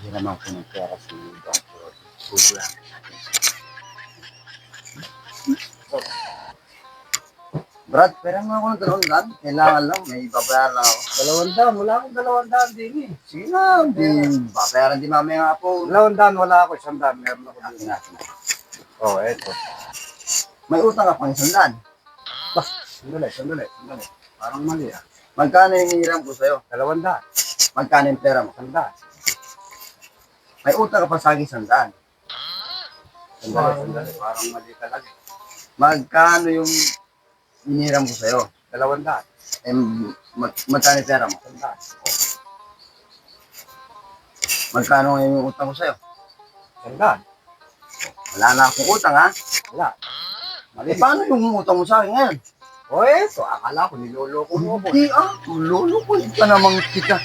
Hindi naman ko ng pera si Dr. Gugulamin natin siya. Brad, pera mo ako ng 200. Kailangan lang, may babayaran lang ako. 200, wala akong 200 din eh. Sige na, babayaran din mamaya nga po. 200, wala ako, 100, meron ako Akin din. natin. Oh, eto. May utang ka pang 100. Bah, sandali. Parang mali ah. Magkano yung hiniram ko sa'yo? 200, Magkano yung pera mo? 100. May utang ka pa sa akin 100. Sandali, parang mali talaga. Magkano yung hiniram ko sa'yo? 200, Eh, magkano yung pera mo? 100. Magkano ngayon yung utang ko sa'yo? 100, Wala na akong utang, ha? wala. Eh, paano yung utang mo sa akin ngayon? O eto, akala ko niloloko mo ako. Hindi, lolo ko. Ka namang kita.